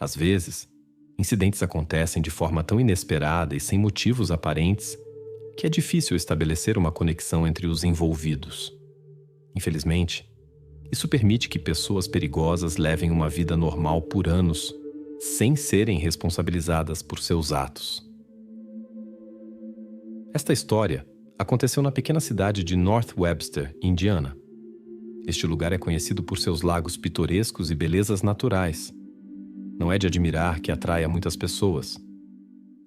Às vezes, incidentes acontecem de forma tão inesperada e sem motivos aparentes que é difícil estabelecer uma conexão entre os envolvidos. Infelizmente, isso permite que pessoas perigosas levem uma vida normal por anos, sem serem responsabilizadas por seus atos. Esta história aconteceu na pequena cidade de North Webster, Indiana. Este lugar é conhecido por seus lagos pitorescos e belezas naturais. Não é de admirar que atraia muitas pessoas.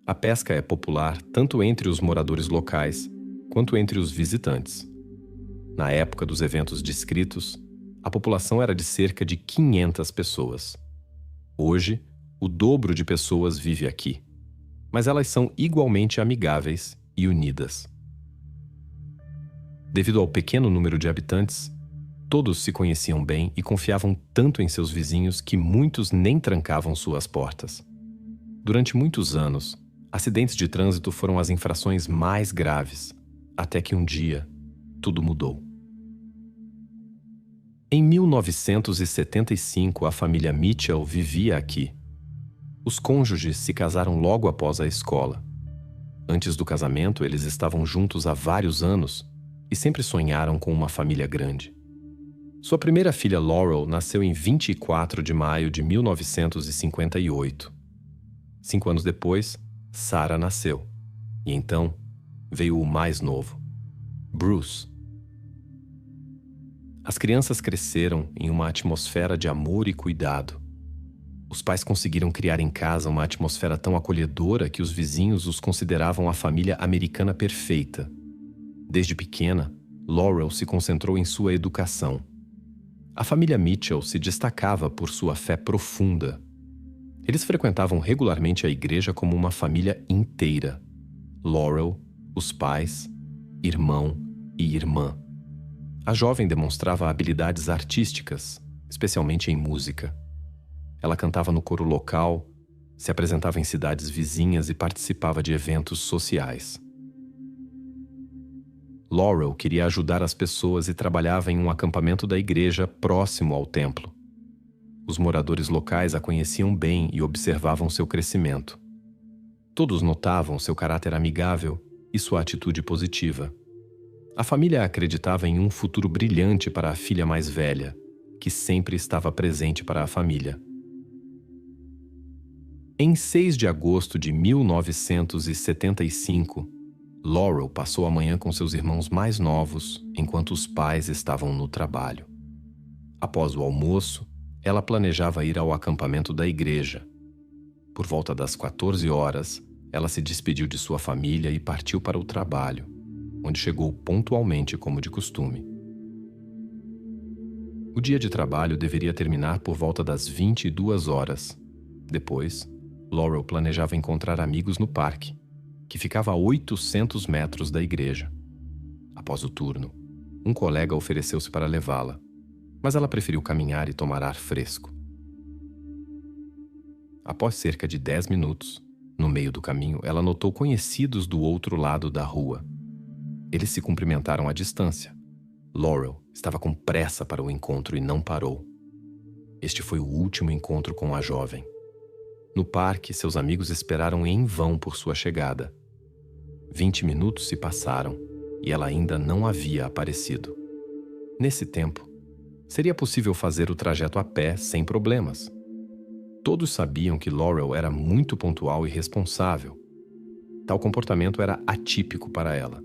A pesca é popular tanto entre os moradores locais quanto entre os visitantes. Na época dos eventos descritos, a população era de cerca de 500 pessoas. Hoje, o dobro de pessoas vive aqui, mas elas são igualmente amigáveis e unidas. Devido ao pequeno número de habitantes, todos se conheciam bem e confiavam tanto em seus vizinhos que muitos nem trancavam suas portas. Durante muitos anos, acidentes de trânsito foram as infrações mais graves, até que um dia, tudo mudou. Em 1975, a família Mitchell vivia aqui. Os cônjuges se casaram logo após a escola. Antes do casamento, eles estavam juntos há vários anos e sempre sonharam com uma família grande. Sua primeira filha, Laurel, nasceu em 24 de maio de 1958. 5 anos depois, Sarah nasceu. E então, veio o mais novo, Bruce. As crianças cresceram em uma atmosfera de amor e cuidado. Os pais conseguiram criar em casa uma atmosfera tão acolhedora que os vizinhos os consideravam a família americana perfeita. Desde pequena, Laurel se concentrou em sua educação. A família Mitchell se destacava por sua fé profunda. Eles frequentavam regularmente a igreja como uma família inteira. Laurel, os pais, irmão e irmã. A jovem demonstrava habilidades artísticas, especialmente em música. Ela cantava no coro local, se apresentava em cidades vizinhas e participava de eventos sociais. Laurel queria ajudar as pessoas e trabalhava em um acampamento da igreja próximo ao templo. Os moradores locais a conheciam bem e observavam seu crescimento. Todos notavam seu caráter amigável e sua atitude positiva. A família acreditava em um futuro brilhante para a filha mais velha, que sempre estava presente para a família. Em 6 de agosto de 1975, Laurel passou a manhã com seus irmãos mais novos, enquanto os pais estavam no trabalho. Após o almoço, ela planejava ir ao acampamento da igreja. Por volta das 14 horas, ela se despediu de sua família e partiu para o trabalho, onde chegou pontualmente como de costume. O dia de trabalho deveria terminar por volta das 22 horas. Depois, Laurel planejava encontrar amigos no parque, que ficava a 800 metros da igreja. Após o turno, um colega ofereceu-se para levá-la, mas ela preferiu caminhar e tomar ar fresco. Após cerca de 10 minutos, no meio do caminho, ela notou conhecidos do outro lado da rua. Eles se cumprimentaram à distância. Laurel estava com pressa para o encontro e não parou. Este foi o último encontro com a jovem. No parque, seus amigos esperaram em vão por sua chegada. 20 minutos se passaram e ela ainda não havia aparecido. Nesse tempo, seria possível fazer o trajeto a pé sem problemas. Todos sabiam que Laurel era muito pontual e responsável. Tal comportamento era atípico para ela.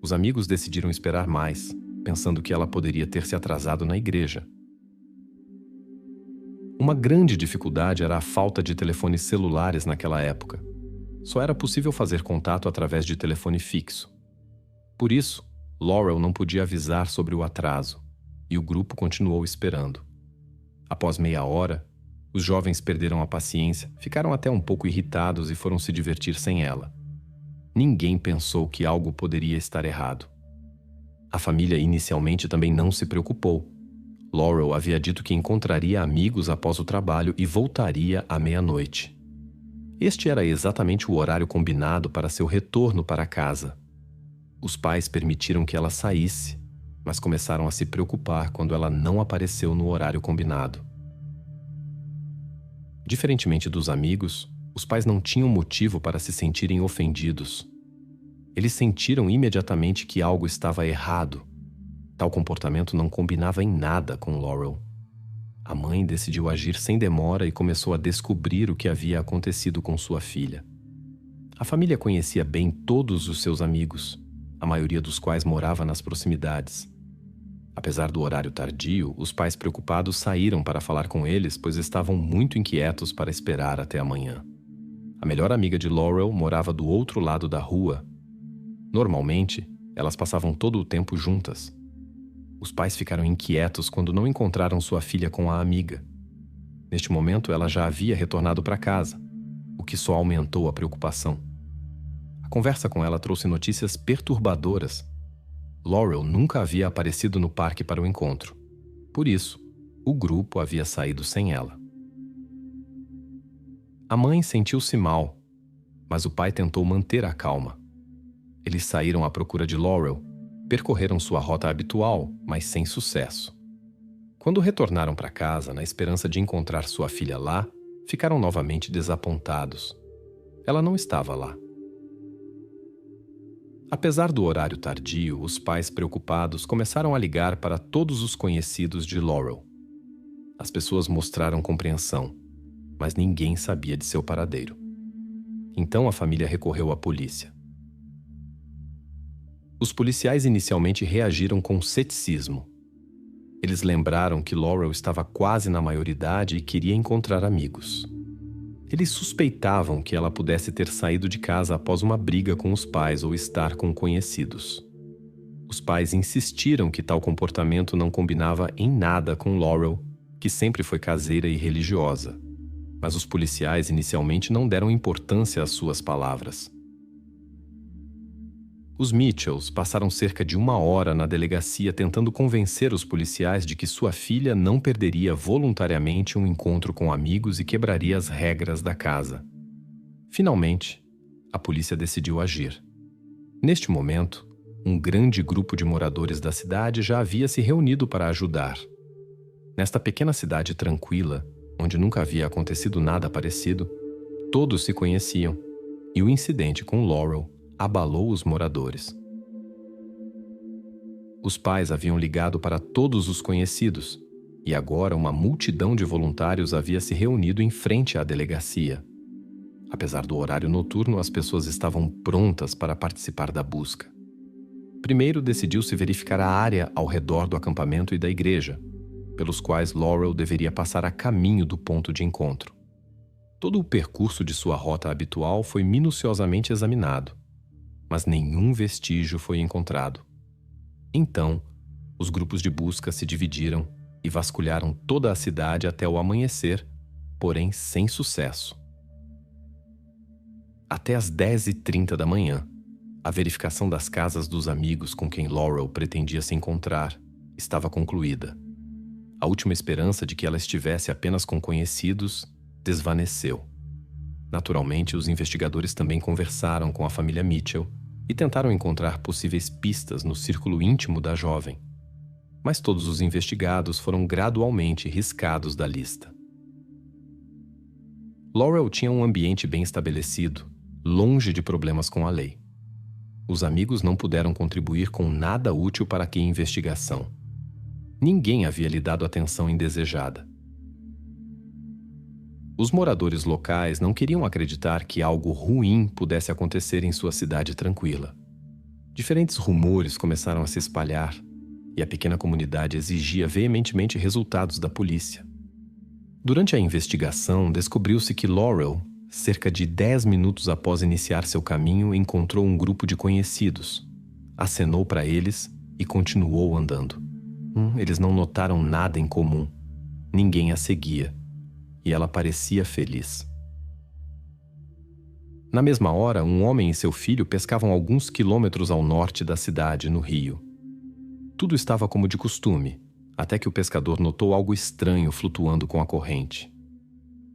Os amigos decidiram esperar mais, pensando que ela poderia ter se atrasado na igreja. Uma grande dificuldade era a falta de telefones celulares naquela época. Só era possível fazer contato através de telefone fixo. Por isso, Laurel não podia avisar sobre o atraso, e o grupo continuou esperando. Após meia hora, os jovens perderam a paciência, ficaram até um pouco irritados e foram se divertir sem ela. Ninguém pensou que algo poderia estar errado. A família inicialmente também não se preocupou. Laurel havia dito que encontraria amigos após o trabalho e voltaria à meia-noite. Este era exatamente o horário combinado para seu retorno para casa. Os pais permitiram que ela saísse, mas começaram a se preocupar quando ela não apareceu no horário combinado. Diferentemente dos amigos, os pais não tinham motivo para se sentirem ofendidos. Eles sentiram imediatamente que algo estava errado. Tal comportamento não combinava em nada com Laurel. A mãe decidiu agir sem demora e começou a descobrir o que havia acontecido com sua filha. A família conhecia bem todos os seus amigos, a maioria dos quais morava nas proximidades. Apesar do horário tardio, os pais preocupados saíram para falar com eles, pois estavam muito inquietos para esperar até amanhã. A melhor amiga de Laurel morava do outro lado da rua. Normalmente, elas passavam todo o tempo juntas. Os pais ficaram inquietos quando não encontraram sua filha com a amiga. Neste momento, ela já havia retornado para casa, o que só aumentou a preocupação. A conversa com ela trouxe notícias perturbadoras. Laurel nunca havia aparecido no parque para o encontro. Por isso, o grupo havia saído sem ela. A mãe sentiu-se mal, mas o pai tentou manter a calma. Eles saíram à procura de Laurel, percorreram sua rota habitual, mas sem sucesso. Quando retornaram para casa, na esperança de encontrar sua filha lá, ficaram novamente desapontados. Ela não estava lá. Apesar do horário tardio, os pais preocupados começaram a ligar para todos os conhecidos de Laurel. As pessoas mostraram compreensão, mas ninguém sabia de seu paradeiro. Então a família recorreu à polícia. Os policiais inicialmente reagiram com ceticismo. Eles lembraram que Laurel estava quase na maioridade e queria encontrar amigos. Eles suspeitavam que ela pudesse ter saído de casa após uma briga com os pais ou estar com conhecidos. Os pais insistiram que tal comportamento não combinava em nada com Laurel, que sempre foi caseira e religiosa. Mas os policiais inicialmente não deram importância às suas palavras. Os Mitchells passaram cerca de 1 hora na delegacia tentando convencer os policiais de que sua filha não perderia voluntariamente um encontro com amigos e quebraria as regras da casa. Finalmente, a polícia decidiu agir. Neste momento, um grande grupo de moradores da cidade já havia se reunido para ajudar. Nesta pequena cidade tranquila, onde nunca havia acontecido nada parecido, todos se conheciam, e o incidente com Laurel abalou os moradores. Os pais haviam ligado para todos os conhecidos, e agora uma multidão de voluntários havia se reunido em frente à delegacia. Apesar do horário noturno, as pessoas estavam prontas para participar da busca. Primeiro decidiu-se verificar a área ao redor do acampamento e da igreja, pelos quais Laurel deveria passar a caminho do ponto de encontro. Todo o percurso de sua rota habitual foi minuciosamente examinado, mas nenhum vestígio foi encontrado. Então, os grupos de busca se dividiram e vasculharam toda a cidade até o amanhecer, porém sem sucesso. Até às 10h30 da manhã, a verificação das casas dos amigos com quem Laurel pretendia se encontrar estava concluída. A última esperança de que ela estivesse apenas com conhecidos desvaneceu. Naturalmente, os investigadores também conversaram com a família Mitchell e tentaram encontrar possíveis pistas no círculo íntimo da jovem. Mas todos os investigados foram gradualmente riscados da lista. Laurel tinha um ambiente bem estabelecido, longe de problemas com a lei. Os amigos não puderam contribuir com nada útil para a investigação. Ninguém havia lhe dado atenção indesejada. Os moradores locais não queriam acreditar que algo ruim pudesse acontecer em sua cidade tranquila. Diferentes rumores começaram a se espalhar, e a pequena comunidade exigia veementemente resultados da polícia. Durante a investigação, descobriu-se que Laurel, cerca de 10 minutos após iniciar seu caminho, encontrou um grupo de conhecidos, acenou para eles e continuou andando. Eles não notaram nada em comum. Ninguém a seguia. E ela parecia feliz. Na mesma hora, um homem e seu filho pescavam alguns quilômetros ao norte da cidade, no rio. Tudo estava como de costume, até que o pescador notou algo estranho flutuando com a corrente.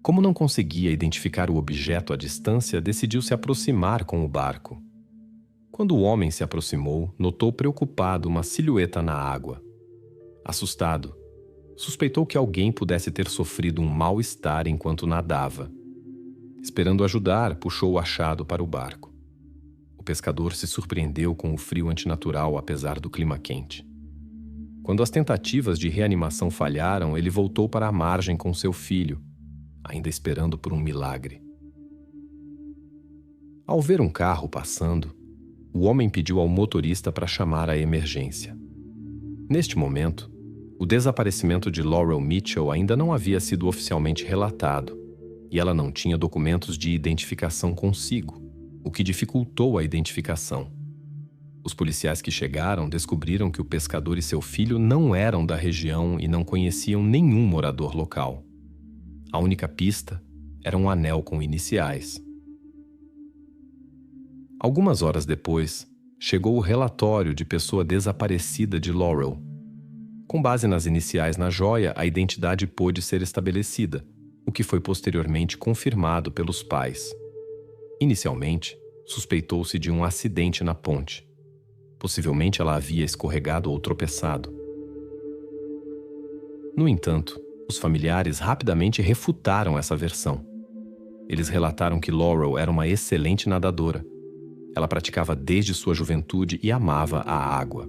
Como não conseguia identificar o objeto à distância, decidiu se aproximar com o barco. Quando o homem se aproximou, notou preocupado uma silhueta na água. Assustado, suspeitou que alguém pudesse ter sofrido um mal-estar enquanto nadava. Esperando ajudar, puxou o achado para o barco. O pescador se surpreendeu com o frio antinatural apesar do clima quente. Quando as tentativas de reanimação falharam, ele voltou para a margem com seu filho, ainda esperando por um milagre. Ao ver um carro passando, o homem pediu ao motorista para chamar a emergência. Neste momento, o desaparecimento de Laurel Mitchell ainda não havia sido oficialmente relatado, e ela não tinha documentos de identificação consigo, o que dificultou a identificação. Os policiais que chegaram descobriram que o pescador e seu filho não eram da região e não conheciam nenhum morador local. A única pista era um anel com iniciais. Algumas horas depois, chegou o relatório de pessoa desaparecida de Laurel. Com base nas iniciais na joia, a identidade pôde ser estabelecida, o que foi posteriormente confirmado pelos pais. Inicialmente, suspeitou-se de um acidente na ponte. Possivelmente ela havia escorregado ou tropeçado. No entanto, os familiares rapidamente refutaram essa versão. Eles relataram que Laurel era uma excelente nadadora. Ela praticava desde sua juventude e amava a água.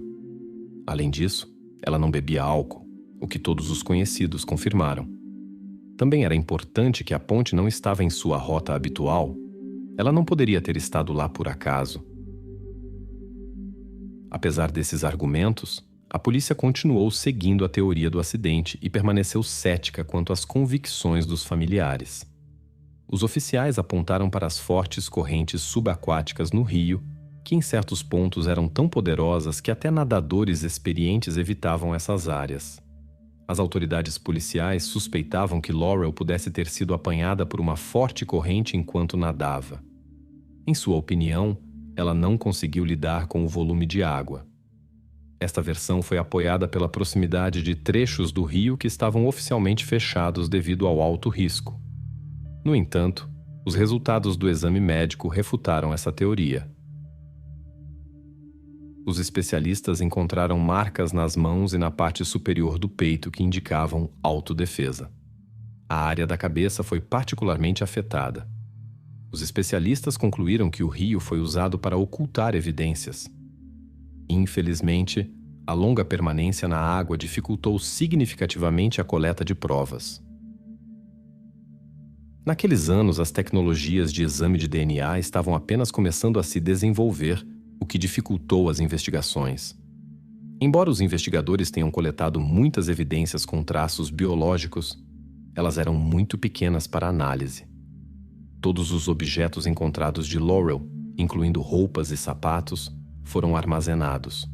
Além disso, ela não bebia álcool, o que todos os conhecidos confirmaram. Também era importante que a ponte não estava em sua rota habitual. Ela não poderia ter estado lá por acaso. Apesar desses argumentos, a polícia continuou seguindo a teoria do acidente e permaneceu cética quanto às convicções dos familiares. Os oficiais apontaram para as fortes correntes subaquáticas no rio, que em certos pontos eram tão poderosas que até nadadores experientes evitavam essas áreas. As autoridades policiais suspeitavam que Laurel pudesse ter sido apanhada por uma forte corrente enquanto nadava. Em sua opinião, ela não conseguiu lidar com o volume de água. Esta versão foi apoiada pela proximidade de trechos do rio que estavam oficialmente fechados devido ao alto risco. No entanto, os resultados do exame médico refutaram essa teoria. Os especialistas encontraram marcas nas mãos e na parte superior do peito que indicavam autodefesa. A área da cabeça foi particularmente afetada. Os especialistas concluíram que o rio foi usado para ocultar evidências. Infelizmente, a longa permanência na água dificultou significativamente a coleta de provas. Naqueles anos, as tecnologias de exame de DNA estavam apenas começando a se desenvolver, o que dificultou as investigações. Embora os investigadores tenham coletado muitas evidências com traços biológicos, elas eram muito pequenas para análise. Todos os objetos encontrados de Laurel, incluindo roupas e sapatos, foram armazenados.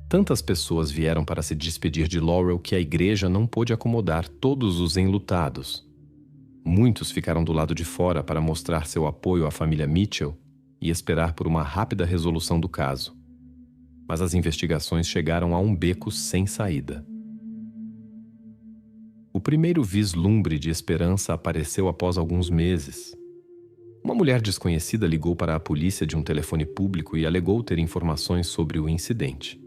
Tantas pessoas vieram para se despedir de Laurel que a igreja não pôde acomodar todos os enlutados. Muitos ficaram do lado de fora para mostrar seu apoio à família Mitchell e esperar por uma rápida resolução do caso. Mas as investigações chegaram a um beco sem saída. O primeiro vislumbre de esperança apareceu após alguns meses. Uma mulher desconhecida ligou para a polícia de um telefone público e alegou ter informações sobre o incidente.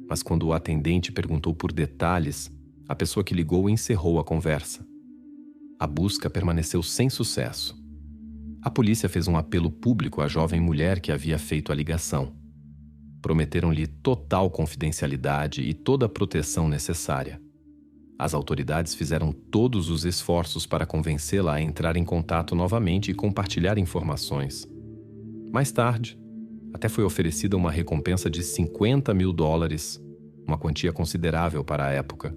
Mas quando o atendente perguntou por detalhes, a pessoa que ligou encerrou a conversa. A busca permaneceu sem sucesso. A polícia fez um apelo público à jovem mulher que havia feito a ligação. Prometeram-lhe total confidencialidade e toda a proteção necessária. As autoridades fizeram todos os esforços para convencê-la a entrar em contato novamente e compartilhar informações. Mais tarde, até foi oferecida uma recompensa de $50 mil, uma quantia considerável para a época.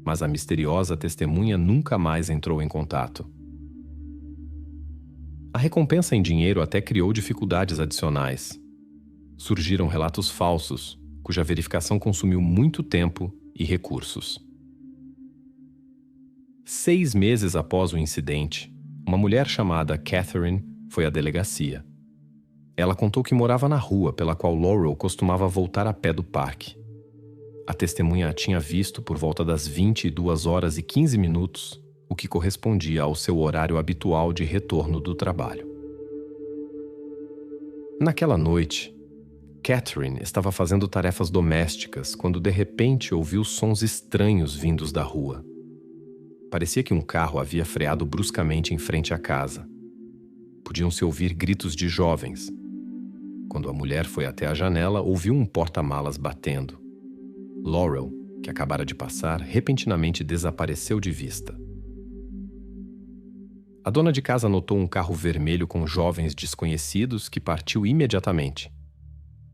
Mas a misteriosa testemunha nunca mais entrou em contato. A recompensa em dinheiro até criou dificuldades adicionais. Surgiram relatos falsos, cuja verificação consumiu muito tempo e recursos. 6 meses após o incidente, uma mulher chamada Catherine foi à delegacia. Ela contou que morava na rua pela qual Laurel costumava voltar a pé do parque. A testemunha a tinha visto por volta das 22h15, o que correspondia ao seu horário habitual de retorno do trabalho. Naquela noite, Catherine estava fazendo tarefas domésticas quando de repente ouviu sons estranhos vindos da rua. Parecia que um carro havia freado bruscamente em frente à casa. Podiam-se ouvir gritos de jovens. Quando a mulher foi até a janela, ouviu um porta-malas batendo. Laurel, que acabara de passar, repentinamente desapareceu de vista. A dona de casa notou um carro vermelho com jovens desconhecidos que partiu imediatamente.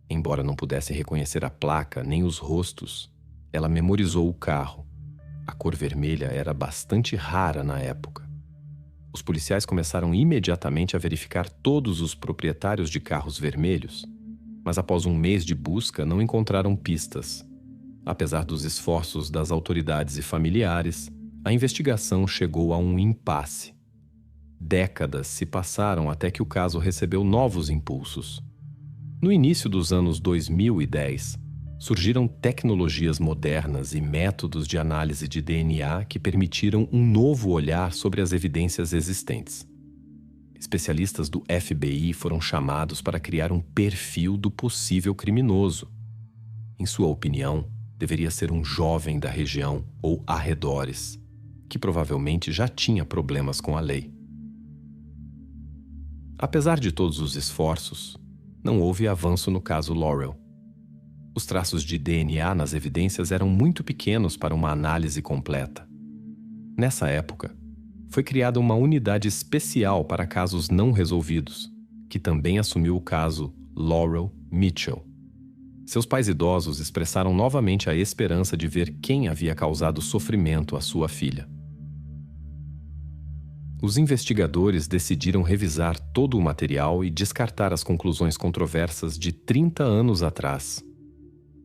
Embora não pudesse reconhecer a placa nem os rostos, ela memorizou o carro. A cor vermelha era bastante rara na época. Os policiais começaram imediatamente a verificar todos os proprietários de carros vermelhos, mas após um mês de busca não encontraram pistas. Apesar dos esforços das autoridades e familiares, a investigação chegou a um impasse. Décadas se passaram até que o caso recebeu novos impulsos. No início dos anos 2010, surgiram tecnologias modernas e métodos de análise de DNA que permitiram um novo olhar sobre as evidências existentes. Especialistas do FBI foram chamados para criar um perfil do possível criminoso. Em sua opinião, deveria ser um jovem da região ou arredores, que provavelmente já tinha problemas com a lei. Apesar de todos os esforços, não houve avanço no caso Laurel. Os traços de DNA nas evidências eram muito pequenos para uma análise completa. Nessa época, foi criada uma unidade especial para casos não resolvidos, que também assumiu o caso Laurel Mitchell. Seus pais idosos expressaram novamente a esperança de ver quem havia causado sofrimento à sua filha. Os investigadores decidiram revisar todo o material e descartar as conclusões controversas de 30 anos atrás.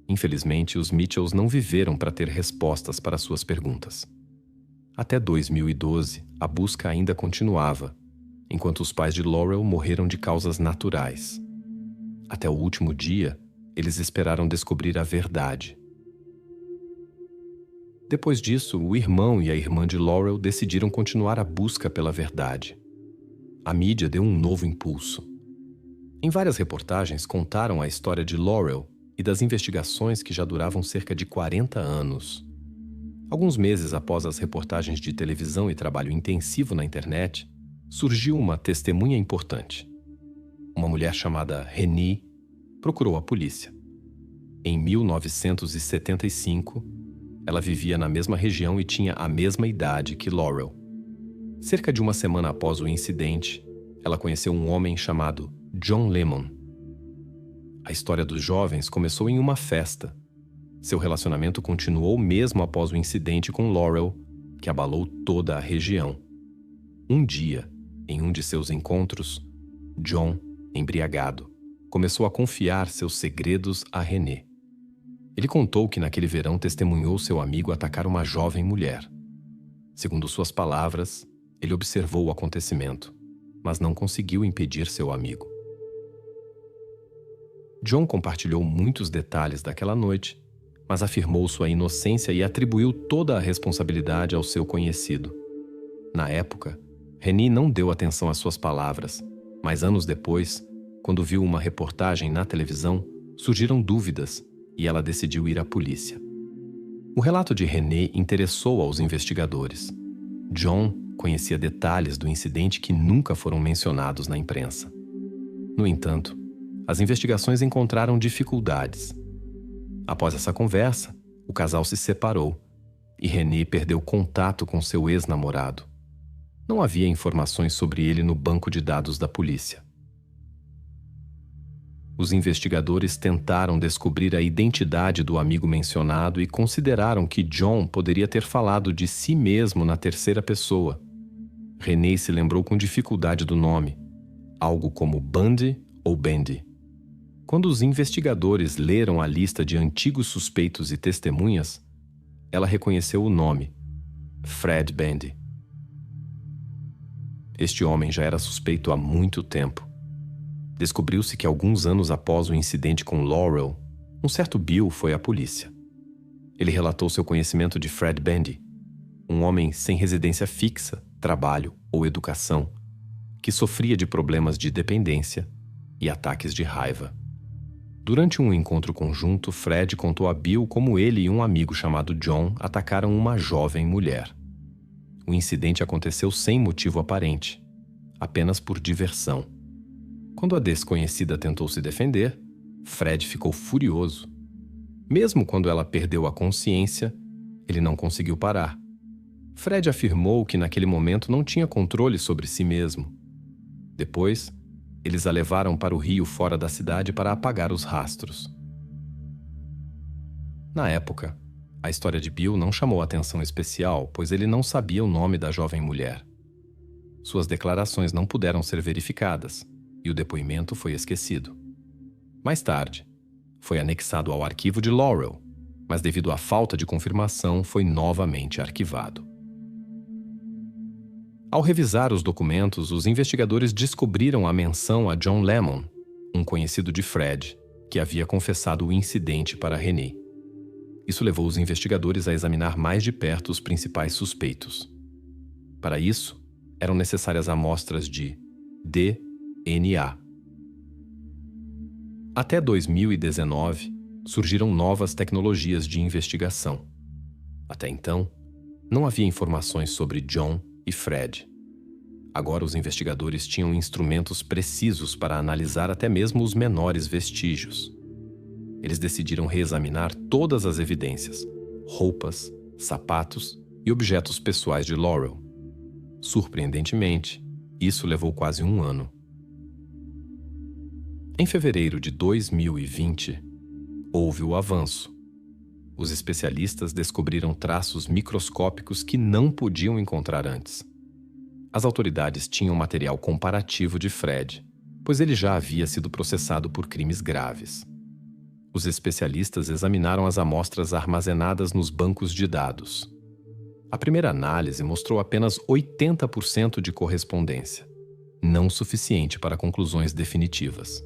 Infelizmente, os Mitchells não viveram para ter respostas para suas perguntas. Até 2012, a busca ainda continuava, enquanto os pais de Laurel morreram de causas naturais. Até o último dia, eles esperaram descobrir a verdade. Depois disso, o irmão e a irmã de Laurel decidiram continuar a busca pela verdade. A mídia deu um novo impulso. Em várias reportagens contaram a história de Laurel e das investigações que já duravam cerca de 40 anos. Alguns meses após as reportagens de televisão e trabalho intensivo na internet, surgiu uma testemunha importante. Uma mulher chamada Renee procurou a polícia. Em 1975, ela vivia na mesma região e tinha a mesma idade que Laurel. Cerca de uma semana após o incidente, ela conheceu um homem chamado John Lemon. A história dos jovens começou em uma festa. Seu relacionamento continuou mesmo após o incidente com Laurel, que abalou toda a região. Um dia, em um de seus encontros, John, embriagado, começou a confiar seus segredos a Renee. Ele contou que naquele verão testemunhou seu amigo atacar uma jovem mulher. Segundo suas palavras, ele observou o acontecimento, mas não conseguiu impedir seu amigo. John compartilhou muitos detalhes daquela noite, mas afirmou sua inocência e atribuiu toda a responsabilidade ao seu conhecido. Na época, Renee não deu atenção às suas palavras, mas anos depois, quando viu uma reportagem na televisão, surgiram dúvidas e ela decidiu ir à polícia. O relato de Renee interessou aos investigadores. John conhecia detalhes do incidente que nunca foram mencionados na imprensa. No entanto, as investigações encontraram dificuldades. Após essa conversa, o casal se separou e Renee perdeu contato com seu ex-namorado. Não havia informações sobre ele no banco de dados da polícia. Os investigadores tentaram descobrir a identidade do amigo mencionado e consideraram que John poderia ter falado de si mesmo na terceira pessoa. Renee se lembrou com dificuldade do nome, algo como Bundy ou Bandy. Quando os investigadores leram a lista de antigos suspeitos e testemunhas, ela reconheceu o nome, Fred Bandy. Este homem já era suspeito há muito tempo. Descobriu-se que alguns anos após o incidente com Laurel, um certo Bill foi à polícia. Ele relatou seu conhecimento de Fred Bandy, um homem sem residência fixa, trabalho ou educação, que sofria de problemas de dependência e ataques de raiva. Durante um encontro conjunto, Fred contou a Bill como ele e um amigo chamado John atacaram uma jovem mulher. O incidente aconteceu sem motivo aparente, apenas por diversão. Quando a desconhecida tentou se defender, Fred ficou furioso. Mesmo quando ela perdeu a consciência, ele não conseguiu parar. Fred afirmou que naquele momento não tinha controle sobre si mesmo. Depois, eles a levaram para o rio fora da cidade para apagar os rastros. Na época, a história de Bill não chamou atenção especial, pois ele não sabia o nome da jovem mulher. Suas declarações não puderam ser verificadas, e o depoimento foi esquecido. Mais tarde, foi anexado ao arquivo de Laurel, mas devido à falta de confirmação, foi novamente arquivado. Ao revisar os documentos, os investigadores descobriram a menção a John Lemon, um conhecido de Fred, que havia confessado o incidente para Renee. Isso levou os investigadores a examinar mais de perto os principais suspeitos. Para isso, eram necessárias amostras de DNA. Até 2019, surgiram novas tecnologias de investigação. Até então, não havia informações sobre John e Fred. Agora os investigadores tinham instrumentos precisos para analisar até mesmo os menores vestígios. Eles decidiram reexaminar todas as evidências, roupas, sapatos e objetos pessoais de Laurel. Surpreendentemente, isso levou quase um ano. Em fevereiro de 2020, houve o avanço. Os especialistas descobriram traços microscópicos que não podiam encontrar antes. As autoridades tinham material comparativo de Fred, pois ele já havia sido processado por crimes graves. Os especialistas examinaram as amostras armazenadas nos bancos de dados. A primeira análise mostrou apenas 80% de correspondência, não suficiente para conclusões definitivas.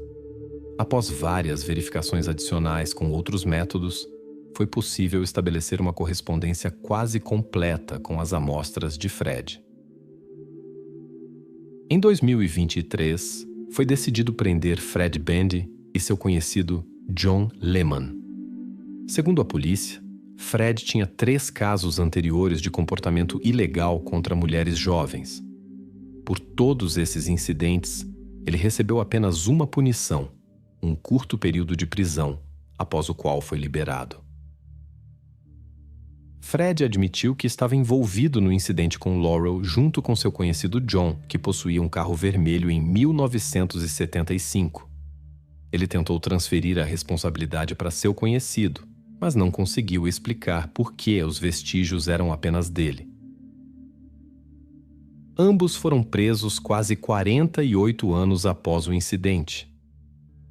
Após várias verificações adicionais com outros métodos, foi possível estabelecer uma correspondência quase completa com as amostras de Fred. Em 2023, foi decidido prender Fred Bundy e seu conhecido John Lemon. Segundo a polícia, Fred tinha 3 casos anteriores de comportamento ilegal contra mulheres jovens. Por todos esses incidentes, ele recebeu apenas uma punição, um curto período de prisão, após o qual foi liberado. Fred admitiu que estava envolvido no incidente com Laurel junto com seu conhecido John, que possuía um carro vermelho em 1975. Ele tentou transferir a responsabilidade para seu conhecido, mas não conseguiu explicar por que os vestígios eram apenas dele. Ambos foram presos quase 48 anos após o incidente.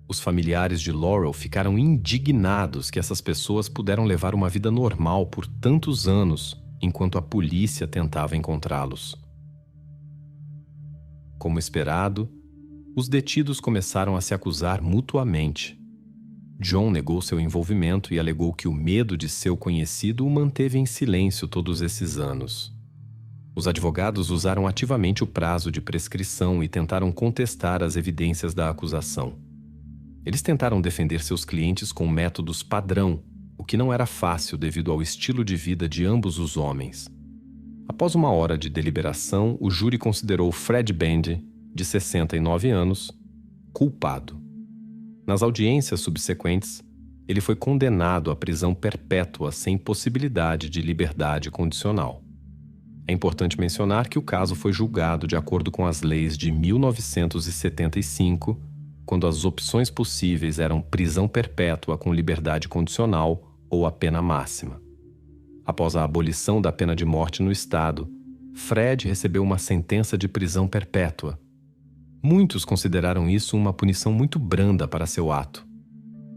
Os familiares de Laurel ficaram indignados que essas pessoas puderam levar uma vida normal por tantos anos, enquanto a polícia tentava encontrá-los. Como esperado, os detidos começaram a se acusar mutuamente. John negou seu envolvimento e alegou que o medo de seu conhecido o manteve em silêncio todos esses anos. Os advogados usaram ativamente o prazo de prescrição e tentaram contestar as evidências da acusação. Eles tentaram defender seus clientes com métodos padrão, o que não era fácil devido ao estilo de vida de ambos os homens. Após uma hora de deliberação, o júri considerou Fred Bundy, de 69 anos, culpado. Nas audiências subsequentes, ele foi condenado à prisão perpétua sem possibilidade de liberdade condicional. É importante mencionar que o caso foi julgado de acordo com as leis de 1975, quando as opções possíveis eram prisão perpétua com liberdade condicional ou a pena máxima. Após a abolição da pena de morte no estado, Fred recebeu uma sentença de prisão perpétua. Muitos consideraram isso uma punição muito branda para seu ato.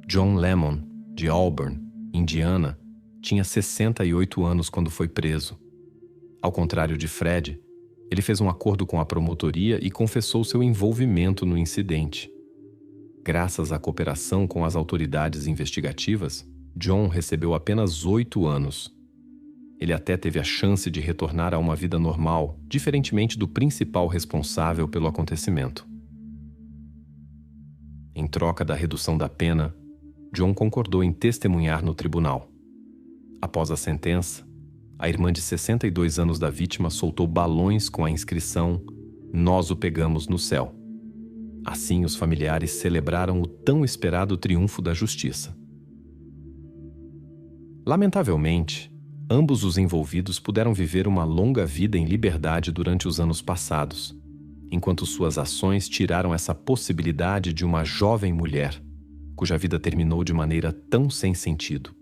John Lemon, de Auburn, Indiana, tinha 68 anos quando foi preso. Ao contrário de Fred, ele fez um acordo com a promotoria e confessou seu envolvimento no incidente. Graças à cooperação com as autoridades investigativas, John recebeu apenas 8 anos. Ele até teve a chance de retornar a uma vida normal, diferentemente do principal responsável pelo acontecimento. Em troca da redução da pena, John concordou em testemunhar no tribunal. Após a sentença, a irmã de 62 anos da vítima soltou balões com a inscrição "Nós o pegamos no céu". Assim, os familiares celebraram o tão esperado triunfo da justiça. Lamentavelmente, ambos os envolvidos puderam viver uma longa vida em liberdade durante os anos passados, enquanto suas ações tiraram essa possibilidade de uma jovem mulher, cuja vida terminou de maneira tão sem sentido.